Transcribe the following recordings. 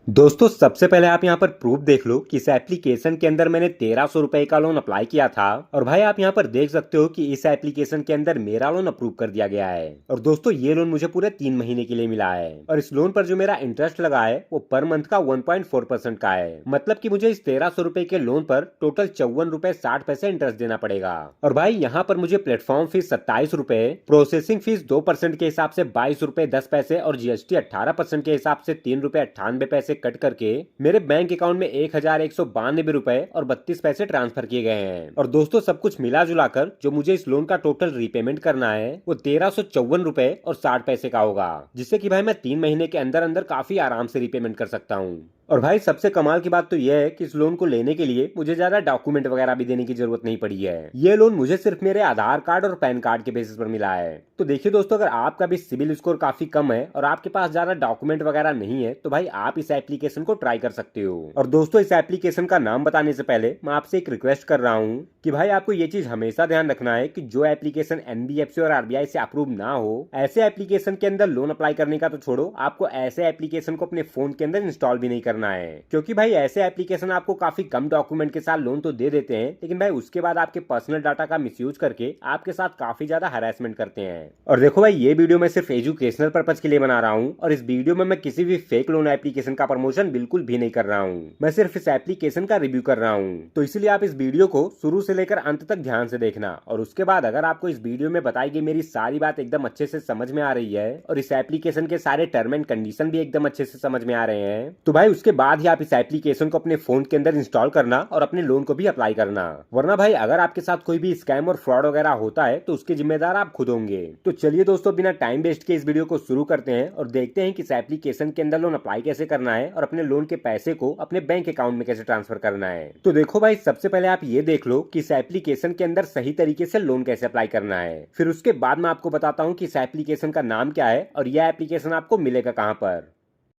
दोस्तों सबसे पहले आप यहाँ पर प्रूफ देख लो कि इस एप्लीकेशन के अंदर मैंने 1300 रुपए का लोन अप्लाई किया था। और भाई आप यहाँ पर देख सकते हो कि इस एप्लीकेशन के अंदर मेरा लोन अप्रूव कर दिया गया है। और दोस्तों ये लोन मुझे पूरे 3 महीने के लिए मिला है और इस लोन पर जो मेरा इंटरेस्ट लगा है वो पर मंथ का 1.4% का है। मतलब कि मुझे इस 1300 रुपए के लोन पर टोटल 54 रुपए 60 पैसे इंटरेस्ट देना पड़ेगा। और भाई यहाँ पर मुझे प्लेटफॉर्म फीस 27 रुपए, प्रोसेसिंग फीस 2% के हिसाब से 22 रुपए 10 पैसे और जीएसटी 18% के हिसाब से 3 रुपए 98 पैसे कट करके मेरे बैंक अकाउंट में 1192 रुपए और 32 पैसे ट्रांसफर किए गए हैं। और दोस्तों सब कुछ मिला जुलाकर जो मुझे इस लोन का टोटल रीपेमेंट करना है वो 1354 रुपए और 60 पैसे का होगा, जिससे कि भाई मैं 3 महीने के अंदर अंदर काफी आराम से रीपेमेंट कर सकता हूँ। और भाई सबसे कमाल की बात तो यह है कि इस लोन को लेने के लिए मुझे ज्यादा डॉक्यूमेंट वगैरह भी देने की जरूरत नहीं पड़ी है। ये लोन मुझे सिर्फ मेरे आधार कार्ड और पैन कार्ड के बेसिस पर मिला है। तो देखिए दोस्तों, अगर आपका भी सिविल स्कोर काफी कम है और आपके पास ज्यादा डॉक्यूमेंट वगैरह नहीं है तो भाई आप इस एप्लीकेशन को ट्राई कर सकते हो। और दोस्तों इस एप्लीकेशन का नाम बताने से पहले मैं आपसे एक रिक्वेस्ट कर रहा हूँ कि भाई आपको ये चीज हमेशा ध्यान रखना है कि जो एप्लीकेशन एनबीएफसी और आरबीआई से अप्रूव ना हो, ऐसे एप्लीकेशन के अंदर लोन अप्लाई करने का तो छोड़ो, आपको ऐसे एप्लीकेशन को अपने फोन के अंदर इंस्टॉल भी नहीं करना है। क्योंकि भाई ऐसे एप्लीकेशन आपको काफी कम डॉक्यूमेंट के साथ लोन तो दे देते हैं, लेकिन भाई उसके बाद आपके पर्सनल डाटा का मिसयूज करके आपके साथ काफी ज्यादा हैरेसमेंट करते हैं। और देखो भाई ये वीडियो मैं सिर्फ एजुकेशनल पर्पज के लिए बना रहा हूँ और इस वीडियो में मैं किसी भी फेक लोन एप्लीकेशन का प्रमोशन बिल्कुल भी नहीं कर रहा हूँ। मैं सिर्फ इस एप्लीकेशन का रिव्यू कर रहा हूँ। तो इसलिए आप इस वीडियो को शुरू से लेकर अंत तक ध्यान से देखना और उसके बाद अगर आपको इस वीडियो में बताई गई मेरी सारी बात एकदम अच्छे से समझ में आ रही है और इस एप्लीकेशन के सारे टर्म एंड कंडीशन भी एकदम अच्छे से समझ में आ रहे हैं, तो भाई उसके बाद ही आप इस एप्लीकेशन को अपने फोन के अंदर इंस्टॉल करना और अपने लोन को भी अप्लाई करना। वरना भाई अगर आपके साथ कोई भी स्कैम और फ्रॉड वगैरह होता है तो उसके जिम्मेदार आप खुद होंगे। तो चलिए दोस्तों बिना टाइम वेस्ट के इस वीडियो को शुरू करते हैं और देखते हैं कि इस एप्लीकेशन के अंदर लोन अप्लाई कैसे करना है और अपने लोन के पैसे को अपने बैंक अकाउंट में कैसे ट्रांसफर करना है। तो देखो भाई सबसे पहले आप ये देख लो कि इस एप्लीकेशन के अंदर सही तरीके से लोन कैसे अप्लाई करना है। फिर उसके बाद मैं आपको बताता हूँ कि इस एप्लीकेशन का नाम क्या है और यह एप्लीकेशन आपको मिलेगा कहाँ पर।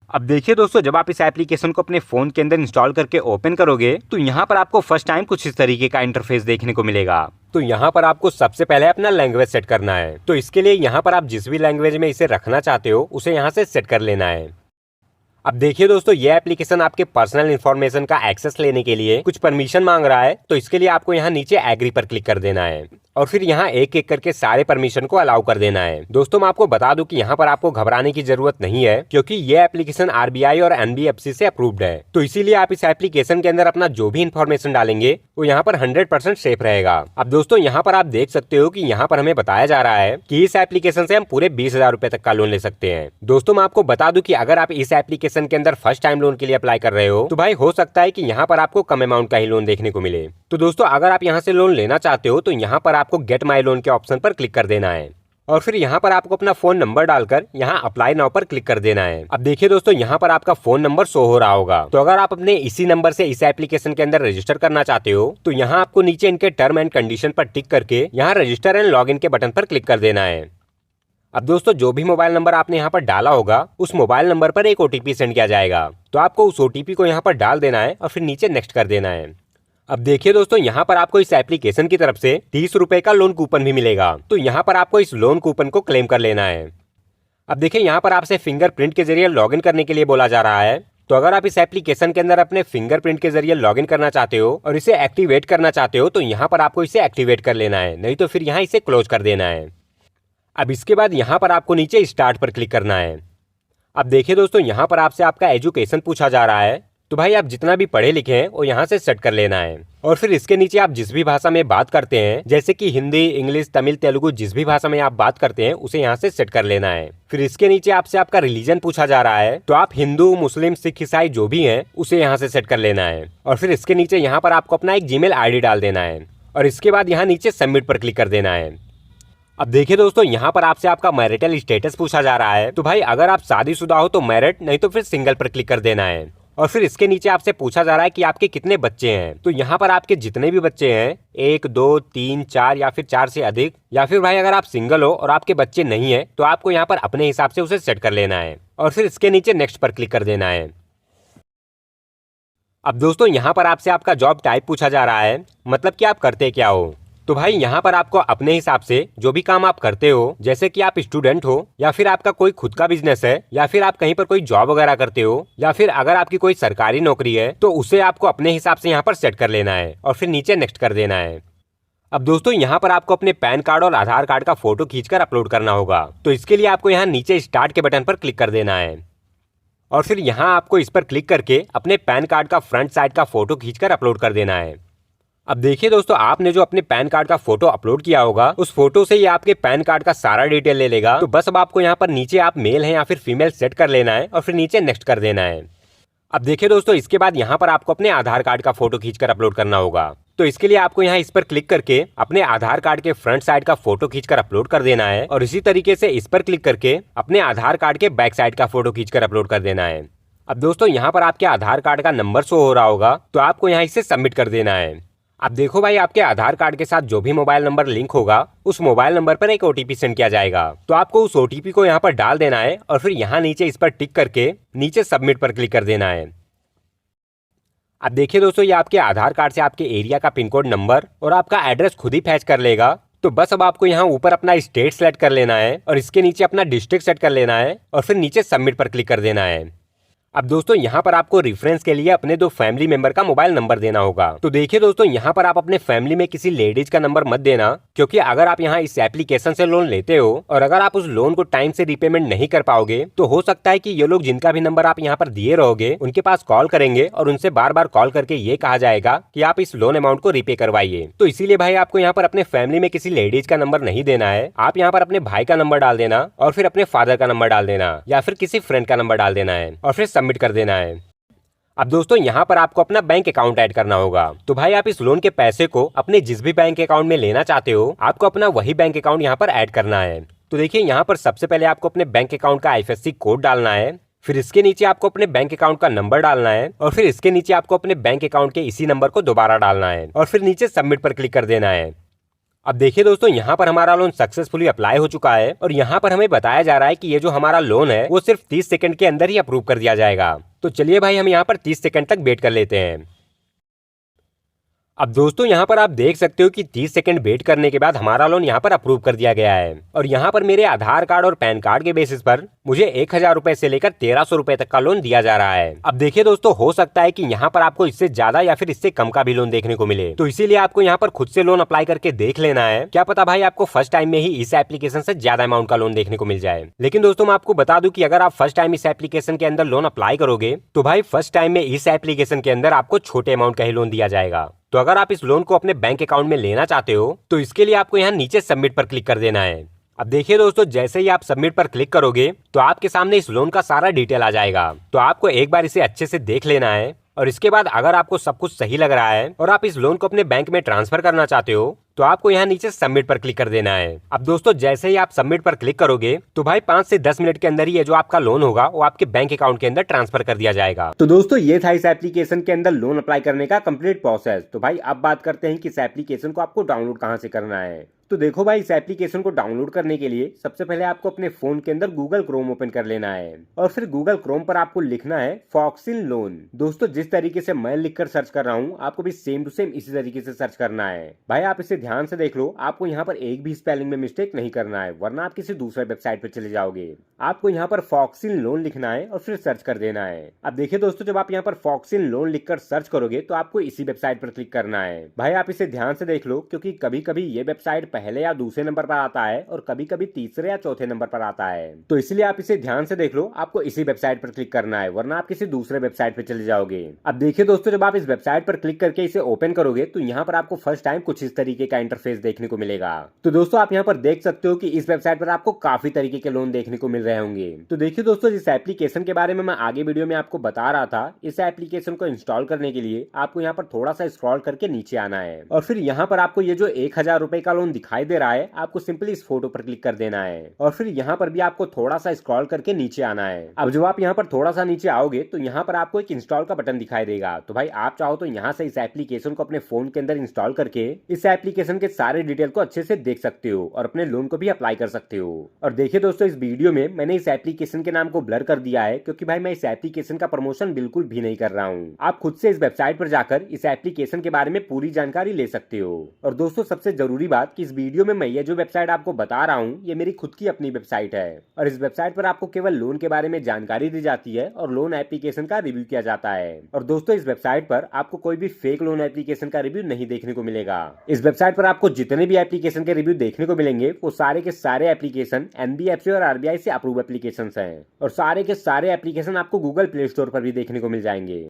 अब देखिए दोस्तों, जब आप इस एप्लीकेशन को अपने फोन के अंदर इंस्टॉल करके ओपन करोगे तो यहाँ पर आपको फर्स्ट टाइम कुछ इस तरीके का इंटरफेस देखने को मिलेगा। तो यहाँ पर आपको सबसे पहले अपना लैंग्वेज सेट करना है। तो इसके लिए यहाँ पर आप जिस भी लैंग्वेज में इसे रखना चाहते हो उसे यहाँ से सेट कर लेना है। अब देखिए दोस्तों, ये एप्लीकेशन आपके पर्सनल इन्फॉर्मेशन का एक्सेस लेने के लिए कुछ परमिशन मांग रहा है। तो इसके लिए आपको यहाँ नीचे एग्री पर क्लिक कर देना है और फिर यहाँ एक एक करके सारे परमिशन को अलाउ कर देना है। दोस्तों मैं आपको बता दूं कि यहाँ पर आपको घबराने की जरूरत नहीं है, क्योंकि ये एप्लीकेशन आरबीआई और एनबीएफसी से अप्रूव्ड है। तो इसीलिए आप इस एप्लीकेशन के अंदर अपना जो भी इन्फॉर्मेशन डालेंगे वो यहाँ पर 100% सेफ रहेगा। अब दोस्तों यहाँ पर आप देख सकते हो कि यहाँ पर हमें बताया जा रहा है कि इस एप्लीकेशन से हम पूरे 20,000 रुपए तक का लोन ले सकते हैं। दोस्तों मैं आपको बता दूं कि अगर आप इस एप्लीकेशन के अंदर फर्स्ट टाइम लोन के लिए अप्लाई कर रहे हो तो भाई हो सकता है कि यहाँ पर आपको कम अमाउंट का ही लोन देखने को मिले। तो दोस्तों अगर आप यहाँ से लोन लेना चाहते हो तो यहाँ पर आपको गेट माई लोन के ऑप्शन पर क्लिक कर देना है और फिर यहाँ पर आपको अपना फोन नंबर डालकर यहाँ अप्लाई नाउ पर क्लिक कर देना है। अब देखिए दोस्तों, यहाँ पर आपका फोन नंबर शो हो रहा होगा। तो अगर आप अपने इसी नंबर से इस एप्लीकेशन के अंदर रजिस्टर करना चाहते हो तो यहाँ आपको नीचे इनके टर्म एंड कंडीशन पर टिक करके यहाँ रजिस्टर एंड लॉग इन के बटन पर क्लिक कर देना है। अब दोस्तों जो भी मोबाइल नंबर आपने यहाँ पर डाला होगा उस मोबाइल नंबर पर एक ओटीपी सेंड किया जाएगा। तो आपको उस ओटीपी को यहाँ पर डाल देना है और फिर नीचे नेक्स्ट कर देना है। अब देखिए दोस्तों, यहाँ पर आपको इस एप्लीकेशन की तरफ से 30 रुपए का लोन कूपन भी मिलेगा। तो यहाँ पर आपको इस लोन कूपन को क्लेम कर लेना है। अब देखिए यहाँ पर आपसे फिंगरप्रिंट के जरिए लॉगिन करने के लिए बोला जा रहा है। तो अगर आप इस एप्लीकेशन के अंदर अपने फिंगरप्रिंट के जरिए लॉगिन करना चाहते हो और इसे एक्टिवेट करना चाहते हो तो यहाँ पर आपको इसे एक्टिवेट कर लेना है, नहीं तो फिर यहाँ इसे क्लोज कर देना है। अब इसके बाद यहाँ पर आपको नीचे स्टार्ट पर क्लिक करना है। अब देखिए दोस्तों, यहाँ पर आपसे आपका एजुकेशन पूछा जा रहा है। तो भाई आप जितना भी पढ़े लिखे हैं वो यहाँ से सेट कर लेना है और फिर इसके नीचे आप जिस भी भाषा में बात करते हैं, जैसे कि हिंदी, इंग्लिश, तमिल, तेलुगु, जिस भी भाषा में आप बात करते हैं उसे यहाँ से सेट कर लेना है। फिर इसके नीचे आपसे आपका रिलीजन पूछा जा रहा है। तो आप हिंदू, मुस्लिम, सिख, ईसाई जो भी हैं उसे यहाँ से सेट कर लेना है और फिर इसके नीचे यहाँ पर आपको अपना एक जीमेल आईडी डाल देना है और इसके बाद यहाँ नीचे सबमिट पर क्लिक कर देना है। अब देखिए दोस्तों, यहाँ पर आपसे आपका मैरिटल स्टेटस पूछा जा रहा है। तो भाई अगर आप शादीशुदा हो तो मैरिड, नहीं तो फिर सिंगल पर क्लिक कर देना है और फिर इसके नीचे आपसे पूछा जा रहा है कि आपके कितने बच्चे हैं। तो यहाँ पर आपके जितने भी बच्चे हैं, 1, 2, 3, 4 या फिर 4 से अधिक, या फिर भाई अगर आप सिंगल हो और आपके बच्चे नहीं है तो आपको यहाँ पर अपने हिसाब से उसे सेट कर लेना है और फिर इसके नीचे नेक्स्ट पर क्लिक कर देना है। अब दोस्तों यहाँ पर आपसे आपका जॉब टाइप पूछा जा रहा है, मतलब कि आप करते क्या हो। तो भाई यहाँ पर आपको अपने हिसाब से जो भी काम आप करते हो, जैसे कि आप स्टूडेंट हो या फिर आपका कोई खुद का बिजनेस है या फिर आप कहीं पर कोई जॉब वगैरह करते हो या फिर अगर आपकी कोई सरकारी नौकरी है, तो उसे आपको अपने हिसाब से यहाँ पर सेट कर लेना है और फिर नीचे नेक्स्ट कर देना है। अब दोस्तों यहाँ पर आपको अपने पैन कार्ड और आधार कार्ड का फोटो खींचकर अपलोड करना होगा। तो इसके लिए आपको यहाँ नीचे स्टार्ट के बटन पर क्लिक कर देना है और फिर यहाँ आपको इस पर क्लिक करके अपने पैन कार्ड का फ्रंट साइड का फोटो खींचकर अपलोड कर देना है। अब देखिए दोस्तों, आपने जो अपने पैन कार्ड का फोटो अपलोड किया होगा, उस फोटो से ये आपके पैन कार्ड का सारा डिटेल ले लेगा। तो बस अब आपको यहाँ पर नीचे आप मेल है या फिर फीमेल सेट कर लेना है और फिर नीचे नेक्स्ट कर देना है। अब देखिए दोस्तों, इसके बाद यहाँ पर आपको अपने आधार कार्ड का फोटो खींचकर अपलोड करना होगा। तो इसके लिए आपको यहाँ इस पर क्लिक करके अपने आधार कार्ड के फ्रंट साइड का फोटो खींचकर अपलोड कर देना है और इसी तरीके से इस पर क्लिक करके अपने आधार कार्ड के बैक साइड का फोटो खींचकर अपलोड कर देना है। अब दोस्तों यहाँ पर आपके आधार कार्ड का नंबर शो हो रहा होगा, तो आपको यहाँ इसे सबमिट कर देना है। अब देखो भाई, आपके आधार कार्ड के साथ जो भी मोबाइल नंबर लिंक होगा, उस मोबाइल नंबर पर एक ओटीपी सेंड किया जाएगा। तो आपको उस ओटीपी को यहाँ पर डाल देना है और फिर यहाँ नीचे इस पर टिक करके नीचे सबमिट पर क्लिक कर देना है। अब देखिए दोस्तों, ये आपके आधार कार्ड से आपके एरिया का पिन कोड नंबर और आपका एड्रेस खुद ही फैच कर लेगा। तो बस अब आपको यहाँ ऊपर अपना स्टेट सेलेक्ट कर लेना है और इसके नीचे अपना डिस्ट्रिक्ट सेट कर लेना है और फिर नीचे सबमिट पर क्लिक कर देना है। अब दोस्तों यहाँ पर आपको रेफरेंस के लिए अपने 2 फैमिली मेंबर का मोबाइल नंबर देना होगा। तो देखिए दोस्तों, यहाँ पर आप अपने फैमिली में किसी लेडीज का नंबर मत देना, क्योंकि अगर आप यहाँ इस एप्लीकेशन से लोन लेते हो और अगर आप उस लोन को टाइम से रिपेमेंट नहीं कर पाओगे, तो हो सकता है कि ये लोग जिनका भी नंबर आप यहाँ पर दिए रहोगे, उनके पास कॉल करेंगे और उनसे बार बार कॉल करके ये कहा जाएगा कि आप इस लोन अमाउंट को रिपे करवाइए। तो इसीलिए भाई आपको यहाँ पर अपने फैमिली में किसी लेडीज का नंबर नहीं देना है। आप यहाँ पर अपने भाई का नंबर डाल देना और फिर अपने फादर का नंबर डाल देना या फिर किसी फ्रेंड का नंबर डाल देना है और फिर सबमिट कर देना है। अब दोस्तों यहाँ पर आपको अपना बैंक अकाउंट ऐड करना होगा। तो भाई आप इस लोन के पैसे को अपने जिस भी बैंक अकाउंट में लेना चाहते हो, आपको अपना वही बैंक अकाउंट यहाँ पर ऐड करना है। तो देखिए, यहाँ पर सबसे पहले आपको अपने बैंक अकाउंट का आईएफएससी कोड डालना है, फिर इसके नीचे आपको अपने बैंक अकाउंट का नंबर डालना है और फिर इसके नीचे आपको अपने बैंक अकाउंट के इसी नंबर को दोबारा डालना है और फिर नीचे सबमिट पर क्लिक कर देना है। अब देखिए दोस्तों, यहाँ पर हमारा लोन सक्सेसफुली अप्लाई हो चुका है और यहाँ पर हमें बताया जा रहा है कि ये जो हमारा लोन है वो सिर्फ 30 सेकंड के अंदर ही अप्रूव कर दिया जाएगा। तो चलिए भाई, हम यहाँ पर 30 सेकंड तक वेट कर लेते हैं। अब दोस्तों यहाँ पर आप देख सकते हो कि 30 सेकंड वेट करने के बाद हमारा लोन यहाँ पर अप्रूव कर दिया गया है और यहाँ पर मेरे आधार कार्ड और पैन कार्ड के बेसिस पर मुझे 1000 रुपए से लेकर 1300 रुपए तक का लोन दिया जा रहा है। अब देखिए दोस्तों, हो सकता है कि यहाँ पर आपको इससे ज्यादा या फिर इससे कम का भी लोन देखने को मिले, तो इसीलिए आपको यहाँ पर खुद से लोन अप्लाई करके देख लेना है। क्या पता भाई आपको फर्स्ट टाइम में ही इस एप्लीकेशन से ज्यादा अमाउंट का लोन देखने को मिल जाए। लेकिन दोस्तों मैं आपको बता दूं कि अगर आप फर्स्ट टाइम इस एप्लीकेशन के अंदर लोन अप्लाई करोगे, तो भाई फर्स्ट टाइम में इस एप्लीकेशन के अंदर आपको छोटे अमाउंट का ही लोन दिया जाएगा। तो अगर आप इस लोन को अपने बैंक अकाउंट में लेना चाहते हो, तो इसके लिए आपको यहाँ नीचे सबमिट पर क्लिक कर देना है। अब देखिए दोस्तों, जैसे ही आप सबमिट पर क्लिक करोगे तो आपके सामने इस लोन का सारा डिटेल आ जाएगा। तो आपको एक बार इसे अच्छे से देख लेना है और इसके बाद अगर आपको सब कुछ सही लग रहा है और आप इस लोन को अपने बैंक में ट्रांसफर करना चाहते हो, तो आपको यहाँ नीचे सबमिट पर क्लिक कर देना है। अब दोस्तों जैसे ही आप सबमिट पर क्लिक करोगे तो भाई 5 से 10 मिनट के अंदर ही ये जो आपका लोन होगा वो आपके बैंक अकाउंट के अंदर ट्रांसफर कर दिया जाएगा। तो दोस्तों ये था इस एप्लीकेशन के अंदर लोन अप्लाई करने का कंप्लीट प्रोसेस। तो भाई अब बात करते हैं कि इस एप्लीकेशन को आपको डाउनलोड कहाँ से करना है। तो देखो भाई, इस एप्लीकेशन को डाउनलोड करने के लिए सबसे पहले आपको अपने फोन के अंदर गूगल क्रोम ओपन कर लेना है और फिर गूगल क्रोम पर आपको लिखना है फॉक्सिन लोन। दोस्तों जिस तरीके से मैं लिखकर सर्च कर रहा हूँ, आपको भी सेम टू सेम इसी तरीके से सर्च करना है। भाई आप इसे ध्यान से देख लो, आपको यहाँ पर एक भी स्पेलिंग में मिस्टेक नहीं करना है, वरना आप किसी दूसरे वेबसाइट पर चले जाओगे। आपको यहाँ पर फॉक्सिन लोन लिखना है और फिर सर्च कर देना है। अब देखिए दोस्तों, जब आप यहाँ पर फॉक्सिन लोन लिखकर सर्च करोगे तो आपको इसी वेबसाइट पर क्लिक करना है। भाई आप इसे ध्यान से देख लो, क्योंकि कभी कभी ये वेबसाइट पहले या दूसरे नंबर पर आता है और कभी कभी तीसरे या चौथे नंबर पर आता है। तो इसलिए आप इसे ध्यान से देख लो, आपको इसी वेबसाइट पर क्लिक करना है, वरना आप किसी दूसरे वेबसाइट पर चले जाओगे। अब देखिए दोस्तों, जब आप इस वेबसाइट पर क्लिक करके इसे ओपन करोगे तो यहाँ पर आपको फर्स्ट टाइम कुछ इस तरीके का इंटरफेस देखने को मिलेगा। तो दोस्तों आप यहाँ पर देख सकते हो कि इस वेबसाइट पर आपको काफी तरीके के लोन देखने को मिल रहे होंगे। तो देखिए दोस्तों, इस एप्लीकेशन के बारे में मैं आगे वीडियो में आपको बता रहा था। इस एप्लीकेशन को इंस्टॉल करने के लिए आपको यहाँ पर थोड़ा सा स्क्रॉल करके नीचे आना है और फिर यहाँ पर आपको ये जो 1000 रुपए का लोन दिखाई दे रहा है आपको सिंपली इस फोटो पर क्लिक कर देना है और फिर यहाँ पर भी आपको थोड़ा सा स्क्रॉल करके नीचे आना है। अब जब आप यहाँ पर थोड़ा सा नीचे आओगे तो यहाँ पर आपको एक इंस्टॉल का बटन दिखाई देगा। तो भाई आप चाहो तो यहाँ से इस एप्लीकेशन को अपने फोन के अंदर इंस्टॉल करके इस एप्लीकेशन के सारे डिटेल को अच्छे से देख सकते हो और अपने लोन को भी अप्लाई कर सकते हो। और देखिए दोस्तों, इस वीडियो में मैंने इस एप्लीकेशन के नाम को ब्लर कर दिया है क्योंकि भाई मैं इस एप्लीकेशन का प्रमोशन बिल्कुल भी नहीं कर रहा हूँ। आप खुद से इस वेबसाइट पर जाकर इस एप्लीकेशन के बारे में पूरी जानकारी ले सकते हो। और दोस्तों सबसे जरूरी बात कि इस वीडियो में मैं ये जो वेबसाइट आपको बता रहा हूँ ये मेरी खुद की अपनी वेबसाइट है और इस वेबसाइट पर आपको केवल लोन के बारे में जानकारी दी जाती है और लोन एप्लीकेशन का रिव्यू किया जाता है। और दोस्तों इस वेबसाइट पर आपको कोई भी फेक लोन एप्लीकेशन का रिव्यू नहीं देखने को मिलेगा। इस वेबसाइट पर आपको जितने भी एप्लीकेशन के रिव्यू देखने को मिलेंगे वो सारे के सारे एप्लीकेशन एनबीएफसी और आरबीआई से अप्रूव एप्लीकेशन हैं और सारे के सारे एप्लीकेशन आपको गूगल प्ले स्टोर पर भी देखने को मिल जाएंगे।